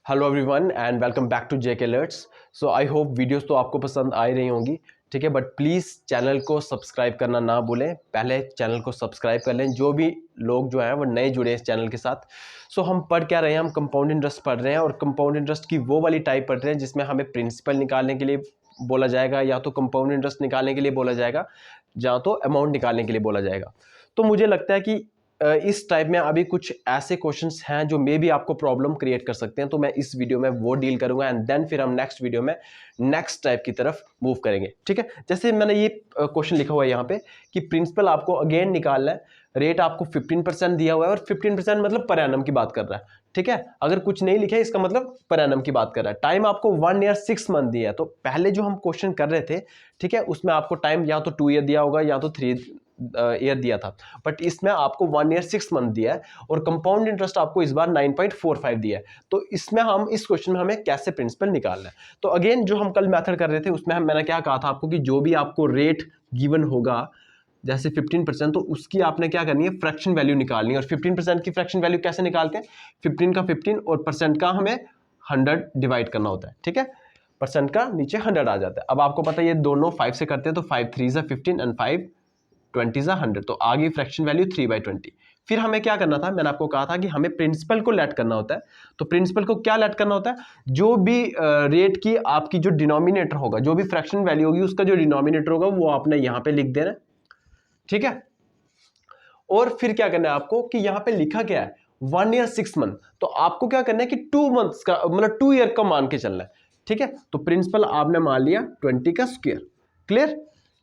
Hello everyone and welcome back to JK alerts. So I hope videos तो आपको पसंद आ ही रही होंगी, ठीक है। बट प्लीज़ चैनल को सब्सक्राइब करना ना भूलें, पहले चैनल को सब्सक्राइब कर लें। जो भी लोग जो हैं वो नए जुड़े हैं इस चैनल के साथ। सो हम पढ़ क्या रहे हैं, हम कंपाउंड इंटरेस्ट पढ़ रहे हैं और कंपाउंड इंटरेस्ट की वो वाली टाइप पढ़ रहे हैं जिसमें हमें प्रिंसिपल निकालने के लिए बोला जाएगा, या तो कंपाउंड इंटरेस्ट निकालने के लिए बोला जाएगा, या तो अमाउंट निकालने के लिए बोला जाएगा। तो मुझे लगता है कि इस टाइप में अभी कुछ ऐसे क्वेश्चंस हैं जो मे भी आपको प्रॉब्लम क्रिएट कर सकते हैं, तो मैं इस वीडियो में वो डील करूंगा एंड देन फिर हम नेक्स्ट वीडियो में नेक्स्ट टाइप की तरफ मूव करेंगे, ठीक है। जैसे मैंने ये क्वेश्चन लिखा हुआ है यहाँ पे कि प्रिंसिपल आपको अगेन निकालना है, रेट आपको 15% दिया हुआ है और 15% मतलब पर एनम की बात कर रहा है, ठीक है। अगर कुछ नहीं लिखा है इसका मतलब पर एनम की बात कर रहा है। टाइम आपको 1 ईयर 6 मंथ दिया है। तो पहले जो हम क्वेश्चन कर रहे थे, ठीक है, उसमें आपको टाइम या तो 2 ईयर दिया होगा या तो 3 ईयर दिया था, बट इसमें आपको 1 ईयर 6 मंथ दिया है और कंपाउंड इंटरेस्ट आपको इस बार 9.45 दिया है। तो इसमें हम इस क्वेश्चन में हमें कैसे प्रिंसिपल निकालना है। तो अगेन जो हम कल मेथड कर रहे थे उसमें मैंने क्या कहा था आपको कि जो भी आपको रेट गिवन होगा जैसे 15%, तो उसकी आपने क्या करनी है, फ्रैक्शन वैल्यू निकालनी है। और 15% की फ्रैक्शन वैल्यू कैसे निकालते हैं, 15 का 15 और परसेंट का हमें 100 डिवाइड करना होता है, ठीक है। परसेंट का नीचे 100 आ जाता है। अब आपको पता है ये दोनों 5 से करते हैं, तो 5 3 ज़ा 15 एंड 5 20 ज़ा 100, तो आगे फ्रैक्शन वैल्यू 3/20। फिर हमें क्या करना था, मैंने आपको कहा था कि हमें प्रिंसिपल को लेट करना होता है। तो प्रिंसिपल को क्या लेट करना होता है, जो भी रेट की आपकी जो डिनोमिनेटर होगा, जो भी फ्रैक्शन वैल्यू होगी उसका जो डिनोमिनेटर होगा वो आपने यहाँ पे लिख देना है, ठीक है। और फिर क्या करना है आपको कि यहां पे लिखा क्या है 1 ईयर 6 मंथ, तो आपको क्या करना है कि 2 मंथ्स का मतलब 2 ईयर का मान के चलना है, ठीक है। तो प्रिंसिपल आपने मान लिया 20 का स्क्वायर, क्लियर,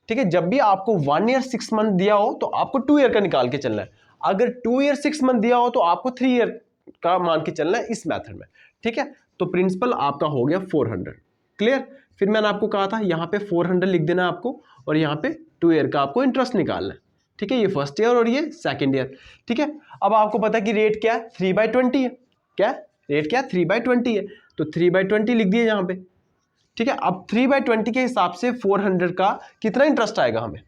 ठीक है। जब भी आपको 1 ईयर 6 मंथ दिया हो तो आपको 2 ईयर का निकाल के चलना है। अगर 2 ईयर 6 मंथ दिया हो तो आपको 3 ईयर का मान के चलना है इस मेथड में, ठीक है। तो प्रिंसिपल आपका हो गया 400, क्लियर। फिर मैंने आपको कहा था यहां पे 400 लिख देना आपको और यहां पे 2 ईयर का आपको इंटरेस्ट निकालना है, ठीक है। ये फर्स्ट ईयर और ये सेकंड ईयर, ठीक है। अब आपको पता है कि रेट क्या है, 3/20 है। क्या रेट क्या है, 3/20 है। तो 3/20 लिख दिए यहाँ पे, ठीक है। अब 3/20 के हिसाब से 400 का कितना इंटरेस्ट आएगा हमें,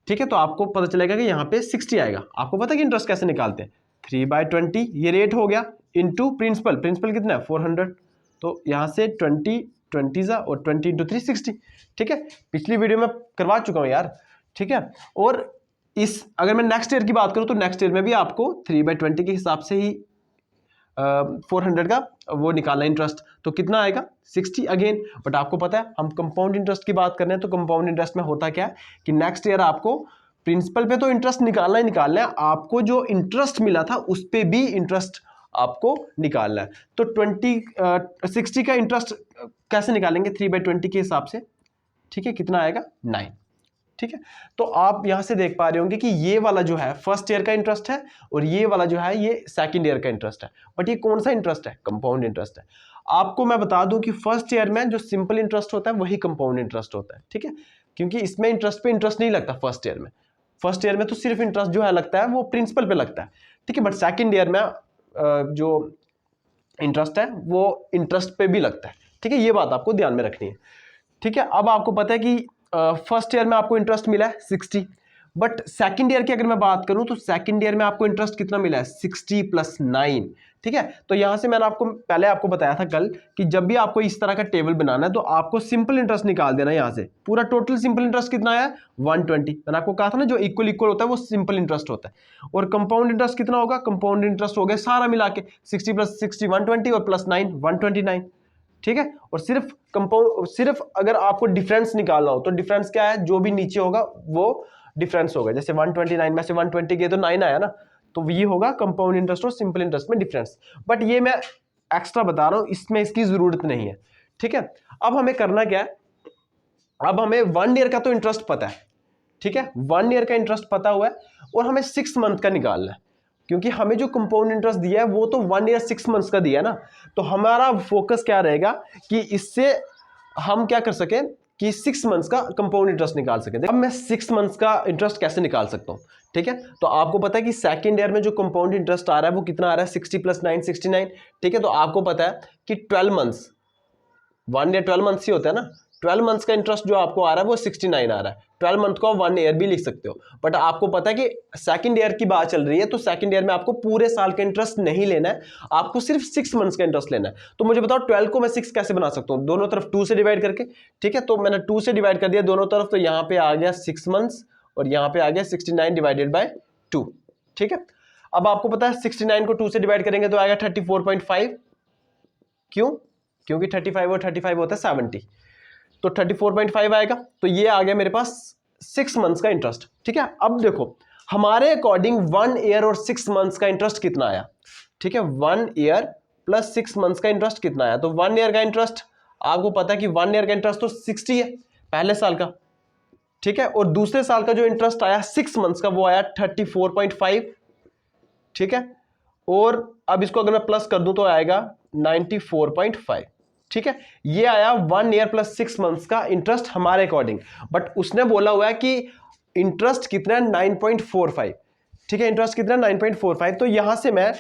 ठीक है। तो आपको पता चलेगा कि यहाँ पे 60 आएगा। आपको पता है कि इंटरेस्ट कैसे निकालते हैं, 3/20 ये रेट हो गया इंटू प्रिंसिपल, प्रिंसिपल कितना है 400, तो यहाँ से 20 ज़ा और 20 इंटू 3 60, ठीक है। पिछली वीडियो में करवा चुका हूँ यार, ठीक है। और इस अगर मैं नेक्स्ट ईयर की बात करूं तो नेक्स्ट ईयर में भी आपको 3/20 के हिसाब से ही 400 का वो निकालना इंटरेस्ट, तो कितना आएगा 60 अगेन। बट आपको पता है हम कंपाउंड इंटरेस्ट की बात कर रहे हैं, तो कंपाउंड इंटरेस्ट में होता क्या है कि नेक्स्ट ईयर आपको प्रिंसिपल पे तो इंटरेस्ट निकालना ही निकालना है, आपको जो इंटरेस्ट मिला था उस पर भी इंटरेस्ट आपको निकालना है। तो 60 का इंटरेस्ट कैसे निकालेंगे 3/20 के हिसाब से, ठीक है, कितना आएगा 9, ठीक है। तो आप यहां से देख पा रहे होंगे कि ये वाला जो है फर्स्ट ईयर का इंटरेस्ट है और ये वाला जो है ये सेकंड ईयर का इंटरेस्ट है। बट ये कौन सा इंटरेस्ट है, कंपाउंड इंटरेस्ट है। आपको मैं बता दूं कि फर्स्ट ईयर में जो सिंपल इंटरेस्ट होता है वही कंपाउंड इंटरेस्ट होता है, ठीक है। क्योंकि इसमें इंटरेस्ट पे इंटरेस्ट नहीं लगता फर्स्ट ईयर में। फर्स्ट ईयर में तो सिर्फ इंटरेस्ट जो है लगता है वो प्रिंसिपल पे लगता है, ठीक है। बट सेकेंड ईयर में जो इंटरेस्ट है वो इंटरेस्ट पे भी लगता है, ठीक है। ये बात आपको ध्यान में रखनी है, ठीक है। अब आपको पता है कि फर्स्ट ईयर में आपको इंटरेस्ट मिला है 60, बट सेकंड ईयर की अगर मैं बात करूं तो सेकंड ईयर में आपको इंटरेस्ट कितना मिला है 60 + 9, ठीक है। तो यहां से मैंने आपको पहले आपको बताया था कल कि जब भी आपको इस तरह का टेबल बनाना है तो आपको सिंपल इंटरेस्ट निकाल देना है। यहां से पूरा टोटल सिंपल इंटरेस्ट कितना आया 120, मैंने आपको कहा था ना जो इक्वल इक्वल होता है वो सिंपल इंटरेस्ट होता है। और कंपाउंड इंटरेस्ट कितना होगा, कंपाउंड इंटरेस्ट हो गया सारा मिला के 60 + 60 120 और +9 129, ठीक है। और सिर्फ कंपाउंड, सिर्फ अगर आपको डिफरेंस निकालना हो तो डिफरेंस क्या है, जो भी नीचे होगा वो डिफरेंस होगा। जैसे 129 में से 120 गए तो 9 आया ना, तो ये होगा कंपाउंड इंटरेस्ट और सिंपल इंटरेस्ट में डिफरेंस। बट ये मैं एक्स्ट्रा बता रहा हूं, इसमें इसकी जरूरत नहीं है, ठीक है। अब हमें करना क्या है, अब हमें 1 ईयर का तो इंटरेस्ट पता है, ठीक है, 1 ईयर का इंटरेस्ट पता हुआ है और हमें 6 मंथ का निकालना है। क्योंकि हमें जो कंपाउंड इंटरेस्ट दिया है वो तो 1 ईयर 6 मंथ्स का दिया है ना, तो हमारा फोकस क्या रहेगा कि इससे हम क्या कर सकें कि 6 मंथ्स का कंपाउंड इंटरेस्ट निकाल सकें। अब मैं 6 मंथ्स का इंटरेस्ट कैसे निकाल सकता हूं, ठीक है। तो आपको पता है कि सेकंड ईयर में जो कंपाउंड इंटरेस्ट आ रहा है वो कितना आ रहा है 60 + 9 69, ठीक है। तो आपको पता है कि 12 मंथ्स, 1 ईयर 12 मंथ्स ही होता है ना, 12 मंथ्स का इंटरेस्ट जो आपको आ रहा है वो 69 आ रहा है। 12 मंथ को आप 1 ईयर भी लिख सकते हो, बट आपको पता है कि सेकंड ईयर की बात चल रही है, तो सेकंड ईयर में आपको पूरे साल का इंटरेस्ट नहीं लेना है, आपको सिर्फ 6 मंथ्स का इंटरेस्ट लेना है। तो मुझे बताओ 12 को मैं 6 कैसे बना सकता हूं? दोनों तरफ 2 से डिवाइड करके। ठीक है, तो मैंने 2 से डिवाइड कर दिया दोनों तरफ, तो यहां पे आ गया 6 मंथ्स और यहां पे आ गया 69 डिवाइडेड बाय 2। ठीक है, अब आपको पता है 69 को 2 से डिवाइड करेंगे तो आएगा 34.5। क्यों? क्योंकि 35 और 35 होता है 70, तो 34.5 आएगा। तो ये आ गया मेरे पास 6 मंथ्स का इंटरेस्ट। ठीक है, अब देखो हमारे अकॉर्डिंग 1 ईयर और 6 मंथ्स का इंटरेस्ट कितना आया? ठीक है, 1 ईयर प्लस 6 मंथ्स का इंटरेस्ट कितना आया? तो 1 ईयर का इंटरेस्ट आपको पता है कि 1 ईयर का इंटरेस्ट तो 60 है पहले साल का। ठीक है, और दूसरे साल का जो इंटरेस्ट आया 6 मंथ्स का वो आया 34.5। ठीक है, और अब इसको अगर मैं प्लस कर दूं तो आएगा 94.5। ठीक है, ये आया 1 ईयर प्लस 6 मंथ्स का इंटरेस्ट हमारे अकॉर्डिंग, बट उसने बोला हुआ है कि इंटरेस्ट कितना है 9.45। ठीक है, इंटरेस्ट कितना है 9.45, तो यहां से मैं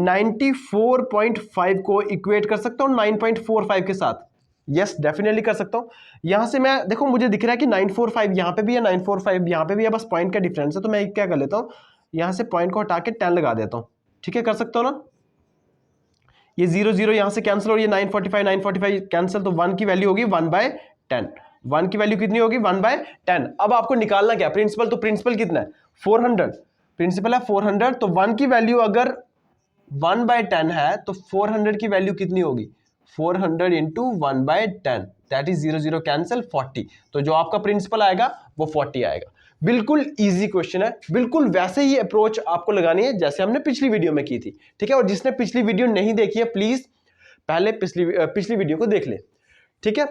94.5 को इक्वेट कर सकता हूं 9.45 के साथ। यस, डेफिनेटली कर सकता हूं। यहां से मैं देखो मुझे दिख रहा है कि 945 यहां पे भी है, 945 यहां पे भी है, बस पॉइंट का डिफरेंस है। तो मैं क्या कर लेता हूं, यहां से पॉइंट को हटा के 10 लगा देता हूं। ठीक है, कर सकता हूं ना? ये 0 0 यहां से कैंसिल और ये 945 कैंसिल, तो 1 की वैल्यू होगी 1/10। 1 की वैल्यू कितनी होगी? 1/10। अब आपको निकालना क्या? प्रिंसिपल। तो प्रिंसिपल कितना है? 400। प्रिंसिपल है 400, तो 1 की वैल्यू अगर 1/10 है तो 400 की वैल्यू कितनी होगी? 400 इंटू 1/10, दैट इज 0 0 कैंसिल 40। तो जो आपका प्रिंसिपल आएगा वो 40 आएगा। बिल्कुल इजी क्वेश्चन है, बिल्कुल वैसे ही अप्रोच आपको लगानी है जैसे हमने पिछली वीडियो में की थी। ठीक है, और जिसने पिछली वीडियो नहीं देखी है प्लीज पहले पिछली वीडियो को देख ले। ठीक है,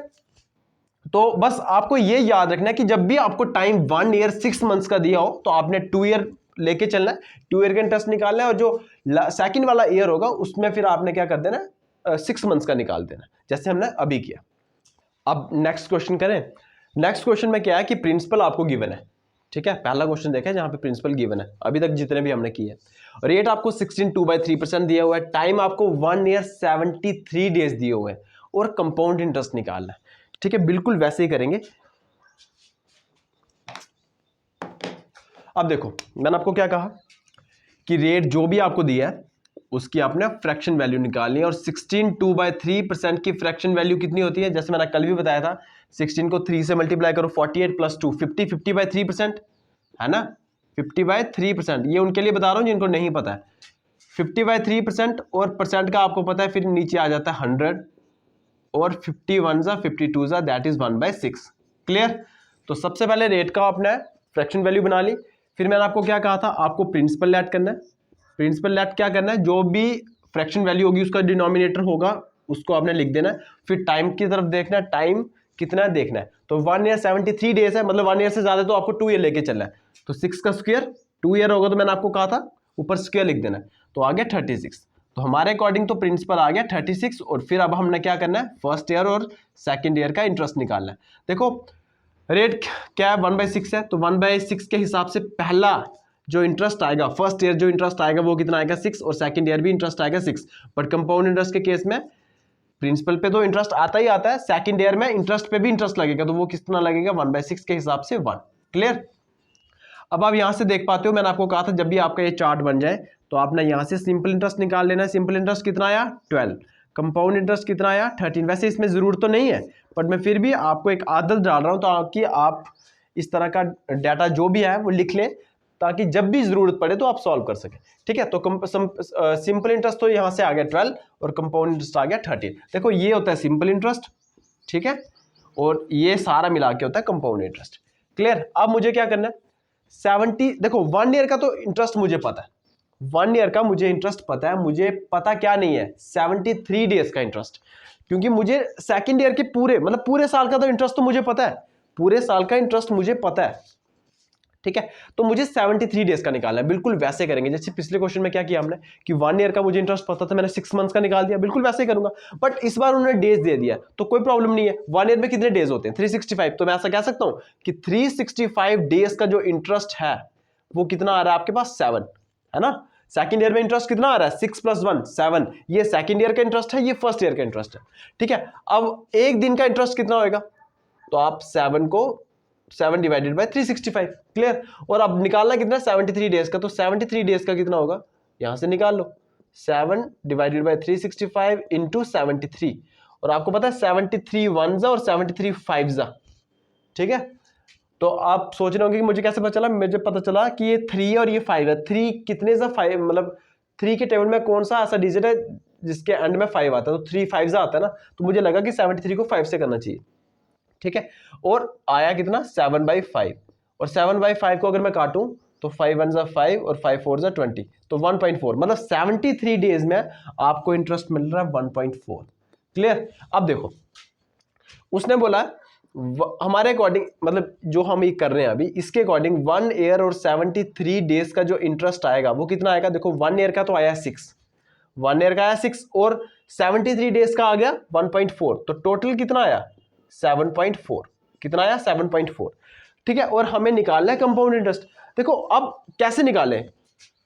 तो बस आपको ये याद रखना है कि जब भी आपको टाइम 1 ईयर 6 मंथ्स का दिया हो तो आपने 2 ईयर लेके चलना है, 2 ईयर का इंटरेस्ट निकालना है, और जो सेकंड वाला ईयर होगा उसमें फिर आपने क्या कर देना, 6 मंथ्स का निकाल देना, जैसे हमने अभी किया। अब नेक्स्ट क्वेश्चन करें। नेक्स्ट क्वेश्चन में क्या है कि प्रिंसिपल आपको गिवन है। ठीक है, पहला क्वेश्चन देखा है जहां पे प्रिंसिपल गिवन है, अभी तक जितने भी हमने किए। रेट आपको 16 2/3% दिया हुआ है, टाइम आपको 1 ईयर 73 डेज दिए हुए हैं, और कंपाउंड इंटरेस्ट निकालना है। ठीक है, बिल्कुल वैसे ही करेंगे। अब देखो मैंने आपको क्या कहा कि रेट जो भी आपको दिया है उसकी आपने फ्रैक्शन वैल्यू निकालनी है, और 16 2/3% की फ्रैक्शन वैल्यू कितनी होती है? जैसे मैंने कल भी बताया था, 16 को 3 से मल्टीप्लाई करो, 48 + 2 50, 50/3% है ना, 50/3%। ये उनके लिए बता रहा हूं जिनको नहीं पता है। 50/3%, और परसेंट का आपको पता है फिर नीचे आ जाता है 100, और 51 52 दैट इज 1/6। क्लियर? तो सबसे पहले रेट का आपने फ्रैक्शन वैल्यू बना ली, फिर मैंने आपको क्या कहा था, आपको प्रिंसिपल लेट करना है। प्रिंसिपल लेट क्या करना है, जो भी फ्रैक्शन वैल्यू होगी उसका डिनोमिनेटर होगा उसको आपने लिख देना है। फिर टाइम की तरफ देखना है, टाइम कितना देखना है। तो 1 ईयर 73 डेज है, मतलब 1 ईयर से ज्यादा, तो आपको 2 ईयर लेके चलना है। तो 6 का स्क्वायर 2 ईयर होगा, तो मैंने आपको कहा था ऊपर स्क्वायर लिख देना है, तो आ गया 36। तो हमारे अकॉर्डिंग तो प्रिंसिपल आ गया 36, और फिर अब हमने क्या करना है, फर्स्ट ईयर और सेकेंड ईयर का इंटरेस्ट निकालना है। देखो रेट क्या है, 1/6 है, तो 1/6 के हिसाब से पहला जो इंटरेस्ट आएगा, फर्स्ट ईयर जो इंटरेस्ट आएगा वो कितना आएगा 6, और सेकंड ईयर भी इंटरेस्ट आएगा 6। बट कंपाउंड इंटरेस्ट के केस में प्रिंसिपल पे तो इंटरेस्ट आता ही आता है, सेकंड ईयर में इंटरेस्ट पे भी इंटरेस्ट लगेगा, तो वो कितना लगेगा 1/6 के हिसाब से 1। क्लियर? अब आप यहां से देख पाते हो, मैंने आपको कहा था जब भी आपका ये चार्ट बन जाए तो आपने यहां से सिंपल इंटरेस्ट निकाल लेना है। सिंपल इंटरेस्ट कितना आया 12, कंपाउंड इंटरेस्ट कितना आया 13। वैसे इसमें जरूरत तो नहीं है, बट मैं फिर भी आपको एक आदत डाल रहा हूं ताकि आप इस तरह का डाटा जो भी है वो लिख लें, ताकि जब भी जरूरत पड़े तो आप सॉल्व कर सकें। ठीक है, तो सिंपल इंटरेस्ट तो यहां से आ गया 12, और कंपाउंड इंटरेस्ट आ गया 13। देखो ये होता है सिंपल इंटरेस्ट, ठीक है, और ये सारा मिला के होता है कंपाउंड इंटरेस्ट। क्लियर? अब मुझे क्या करना है, 70, देखो 1 ईयर का तो इंटरेस्ट मुझे पता है, 1 ईयर का मुझे इंटरेस्ट पता है, मुझे पता क्या नहीं है 73 डेज का इंटरेस्ट, क्योंकि मुझे सेकंड ईयर के पूरे मतलब पूरे साल का तो इंटरेस्ट तो मुझे पता है, पूरे साल का इंटरेस्ट मुझे पता है। ठीक है, तो मुझे 73 डेज का निकालना है। बिल्कुल वैसे करेंगे जैसे पिछले क्वेश्चन में क्या किया हमने कि 1 ईयर का मुझे इंटरेस्ट पता था, मैंने 6 मंथ्स का निकाल दिया, बिल्कुल वैसे ही करूंगा। बट इस बार उन्होंने डेज दे दिया तो कोई प्रॉब्लम नहीं है। 1 ईयर में कितने डेज होते हैं 365, तो मैं ऐसा कह सकता हूं कि 365 डेज का जो इंटरेस्ट है वो कितना आ रहा है आपके पास 7, है ना। सेकंड ईयर में इंटरेस्ट कितना आ रहा है 6 + 1 7, ये सेकंड ईयर का इंटरेस्ट है, ये फर्स्ट ईयर का इंटरेस्ट है। ठीक है, अब एक दिन का इंटरेस्ट कितना होगा, तो आप 7 को 7 डिवाइडेड बाय 365। क्लियर। और अब निकालना कितना, 73 डेज का, तो 73 डेज का कितना होगा, यहां से निकाल लो, 7 डिवाइडेड बाय 365 इंटू 73। और आपको पता है 73 वन जा और 73 फाइव जा, ठीक है। तो आप सोच रहे होंगे कि मुझे कैसे पता चला, मुझे पता चला कि ये 3 और ये 5 है। 3 कितने सा 5, मतलब 3 के टेबल में कौन सा ऐसा डिजिट है जिसके एंड में 5 आता है, तो 3 5 आता है ना, तो मुझे लगा कि 73 को 5 से करना चाहिए, ठीक है। और आया कितना, 7/5, और 7/5 को अगर मैं काटूं तो 5 1 जा 5 और 5 4 जा 20, तो 1.4, मतलब 73 डेज में आपको इंटरेस्ट मिल रहा है 1.4। क्लियर। अब देखो उसने बोला हमारे अकॉर्डिंग, मतलब जो हम ये कर रहे हैं अभी, इसके अकॉर्डिंग 1 ईयर और 73 डेज का जो इंटरेस्ट आएगा वो कितना आएगा। देखो 1 ईयर का तो आया 6, 1 ईयर का आया 6 और 73 डेज का आ गया 1.4, तो टोटल कितना आया 7.4। कितना आया 7.4, ठीक है। और हमें निकालना है कंपाउंड इंटरेस्ट। देखो अब कैसे निकालें,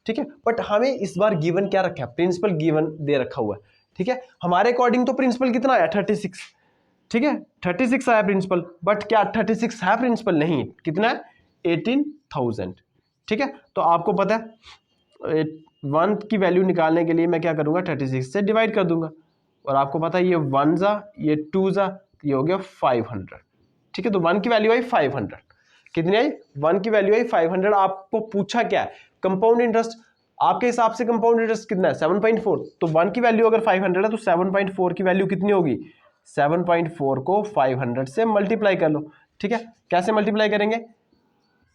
ठीक है, बट हमें इस बार गिवन क्या रखा है, प्रिंसिपल गिवन दे रखा हुआ है, ठीक है। हमारे अकॉर्डिंग तो प्रिंसिपल कितना आया 36, ठीक है, 36 आया प्रिंसिपल, बट क्या 36 है प्रिंसिपल, नहीं, कितना है 18,000, ठीक है। तो आपको पता है 1 की वैल्यू निकालने के लिए मैं क्या करूंगा, 36 से डिवाइड कर दूंगा, और आपको पता है ये 1 जा ये 2 जा, ये हो गया 500, ठीक है। तो 1 की वैल्यू आई 500, कितनी आई 1 की वैल्यू आई 500। आपको पूछा क्या है, कंपाउंड इंटरेस्ट, आपके हिसाब से कंपाउंड इंटरेस्ट कितना है 7.4, तो 1 की वैल्यू अगर 500 है तो 7.4 की वैल्यू कितनी होगी, 7.4 को 500 से मल्टीप्लाई कर लो, ठीक है। कैसे मल्टीप्लाई करेंगे,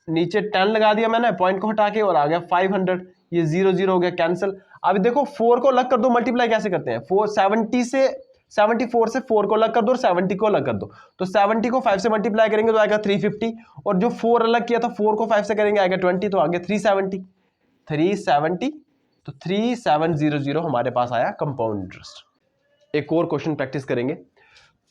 नीचे 10 लगा दिया मैंने पॉइंट को हटा के, और आ गया 500, ये 0 0 हो गया कैंसिल। अब देखो 4 को अलग कर दो, मल्टीप्लाई कैसे करते हैं, 470 से 74 से 4 को अलग कर दो और 70 को अलग कर दो, तो 70 को 5 से मल्टीप्लाई करेंगे तो आएगा 350, और जो 4 अलग किया था 4 को 5 से करेंगे आएगा 20, तो आगे 370, 370, तो 3700 हमारे पास आया कंपाउंड इंटरेस्ट। एक और क्वेश्चन प्रैक्टिस करेंगे।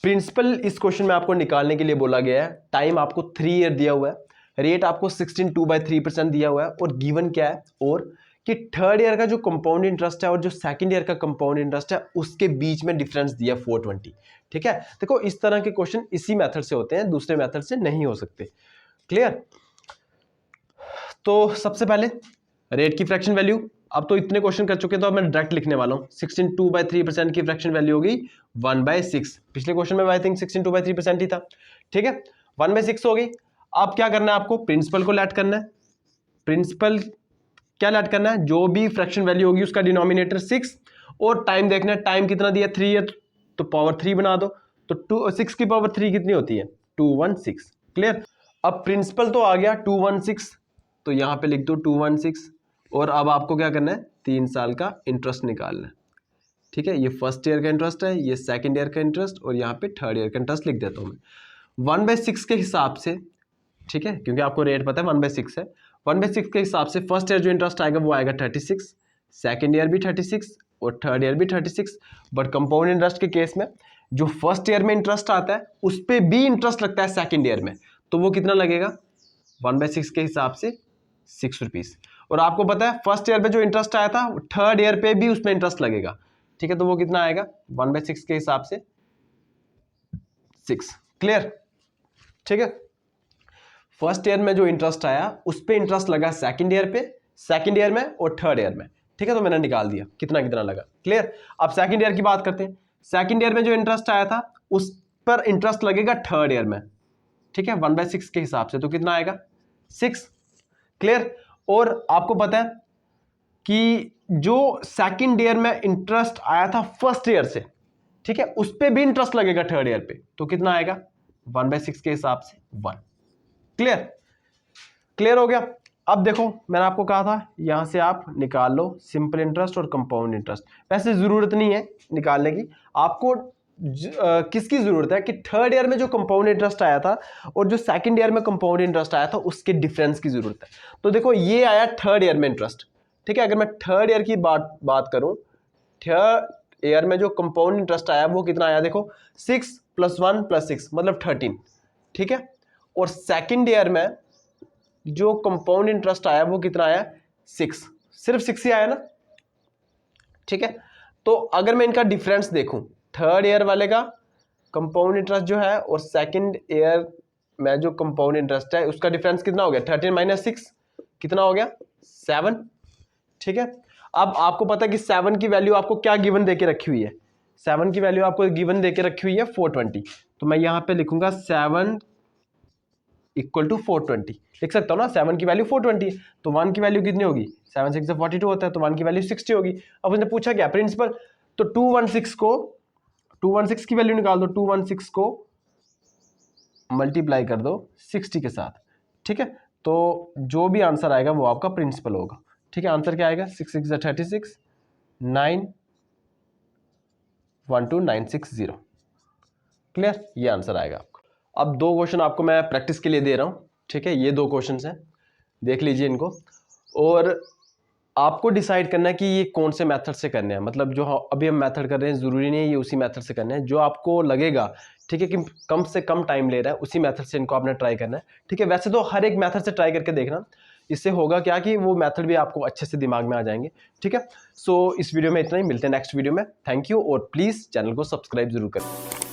प्रिंसिपल इस क्वेश्चन में आपको निकालने के लिए बोला गया है, टाइम आपको 3 ईयर दिया हुआ है, रेट आपको 16.2/3% दिया हुआ है, और गिवन क्या है, और कि थर्ड ईयर का जो कंपाउंड इंटरेस्ट है और जो सेकंड ईयर का कंपाउंड इंटरेस्ट है उसके बीच में डिफरेंस दिया 420, ठीक है। देखो इस तरह के क्वेश्चन इसी मेथड से होते हैं, दूसरे मेथड से नहीं हो सकते। क्लियर। तो सबसे पहले रेट की फ्रैक्शन वैल्यू, अब तो इतने क्वेश्चन कर चुके, तो अब मैं डायरेक्ट लिखने वाला हूं, 16.2/3% की फ्रैक्शन वैल्यू होगी 1/6। पिछले क्वेश्चन में आई थिंक 16.2/3% ही था, ठीक है, 1/6 हो गई। अब क्या करना है आपको, प्रिंसिपल को लेट करना है, प्रिंसिपल क्या लेट करना है, जो भी फ्रैक्शन वैल्यू होगी उसका डिनोमिनेटर 6, और टाइम देखना है, टाइम कितना दिया 3 है तो पावर 3 बना दो, तो 6 की पावर 3 कितनी होती है 216। क्लियर। अब प्रिंसिपल तो आ गया 216, तो यहां पे लिख दो 216, और अब आपको क्या करना है 3 साल का इंटरेस्ट निकालना है, ठीक है। ये फर्स्ट ईयर का इंटरेस्ट है, ये सेकंड ईयर का इंटरेस्ट, और यहाँ पे थर्ड ईयर का इंटरेस्ट लिख देता हूँ मैं 1/6 के हिसाब से, ठीक है, क्योंकि आपको रेट पता है 1/6 है। 1/6 के हिसाब से फर्स्ट ईयर जो इंटरेस्ट आएगा वो आएगा 36, सेकंड ईयर भी 36 और थर्ड ईयर भी 36। बट कंपाउंड इंटरेस्ट के केस में जो फर्स्ट ईयर में इंटरेस्ट आता है उस पर भी इंटरेस्ट लगता है सेकंड ईयर में, तो वो कितना लगेगा 1/6 के हिसाब से 6 रुपीज। और आपको पता है फर्स्ट ईयर पे जो इंटरेस्ट आया था थर्ड ईयर पे भी उसमें इंटरेस्ट लगेगा, ठीक है, तो वो कितना आएगा 1/6 के हिसाब से 6। क्लियर। ठीक है, फर्स्ट ईयर में जो इंटरेस्ट आया उस पे इंटरेस्ट लगा सेकंड ईयर पे, सेकंड ईयर में और थर्ड ईयर में, ठीक है, तो मैंने निकाल दिया कितना कितना लगा। क्लियर। अब सेकंड ईयर की बात करते हैं, सेकंड ईयर में जो इंटरेस्ट आया था उस पर इंटरेस्ट लगेगा थर्ड ईयर में, ठीक है, 1/6 के हिसाब से, तो कितना आएगा 6। क्लियर। और आपको पता है कि जो सेकंड ईयर में इंटरेस्ट आया था फर्स्ट ईयर से, ठीक है, उस पे भी इंटरेस्ट लगेगा थर्ड ईयर पे, तो कितना आएगा 1/6 के हिसाब से 1। क्लियर। क्लियर हो गया। अब देखो मैंने आपको कहा था यहां से आप निकाल लो सिंपल इंटरेस्ट और कंपाउंड इंटरेस्ट, वैसे जरूरत नहीं है निकालने की, आपको किसकी जरूरत है कि थर्ड ईयर में जो कंपाउंड इंटरेस्ट आया था और जो सेकंड ईयर में कंपाउंड इंटरेस्ट आया था उसके डिफरेंस की जरूरत है। तो देखो ये आया थर्ड ईयर में इंटरेस्ट, ठीक है, अगर मैं थर्ड ईयर की बात करूं, थर्ड ईयर में जो कंपाउंड इंटरेस्ट आया वो कितना आया, देखो 6 + 1 + 6 मतलब 13, ठीक है, और सेकंड ईयर में जो कंपाउंड इंटरेस्ट आया वो कितना आया 6, सिर्फ 6 ही आया ना, ठीक है। तो अगर मैं इनका डिफरेंस देखूं, थर्ड ईयर वाले का कंपाउंड इंटरेस्ट जो है और सेकंड ईयर मैं जो कंपाउंड इंटरेस्ट है उसका डिफरेंस कितना हो गया 13 माइनस 6 कितना हो गया 7। ठीक है, अब आपको पता है कि 7 की वैल्यू आपको क्या गिवन देके रखी हुई है, 7 की वैल्यू आपको गिवन देके रखी हुई है 420। तो मैं यहां पे लिखूंगा 7 इक्वल टू 420 लिख सकता हूँ ना, 7 की वैल्यू 420 तो 1 की वैल्यू कितनी होगी 7 6 42 होता है, तो 1 की वैल्यू 60 होगी। अब उसने पूछा क्या प्रिंसिपल, तो 216 की वैल्यू निकाल दो, 216 को मल्टीप्लाई कर दो 60 के साथ। ठीक है, तो जो भी आंसर आएगा वो आपका प्रिंसिपल होगा। ठीक है, आंसर क्या आएगा 6 6 36 9 12960। क्लियर, ये आंसर आएगा आपको। अब दो क्वेश्चन आपको मैं प्रैक्टिस के लिए दे रहा हूँ। ठीक है, ये दो क्वेश्चन हैं, देख लीजिए इनको, और आपको डिसाइड करना है कि ये कौन से मेथड से करने हैं। मतलब जो अभी हम मेथड कर रहे हैं ज़रूरी नहीं है ये उसी मेथड से करने हैं, जो आपको लगेगा ठीक है कि कम से कम टाइम ले रहा है उसी मेथड से इनको आपने ट्राई करना है। ठीक है, वैसे तो हर एक मेथड से ट्राई करके देखना, इससे होगा क्या कि वो मेथड भी आपको अच्छे से दिमाग में आ जाएंगे। ठीक है, सो इस वीडियो में इतना ही, मिलते हैं नेक्स्ट वीडियो में। थैंक यू, और प्लीज़ चैनल को सब्सक्राइब जरूर करें।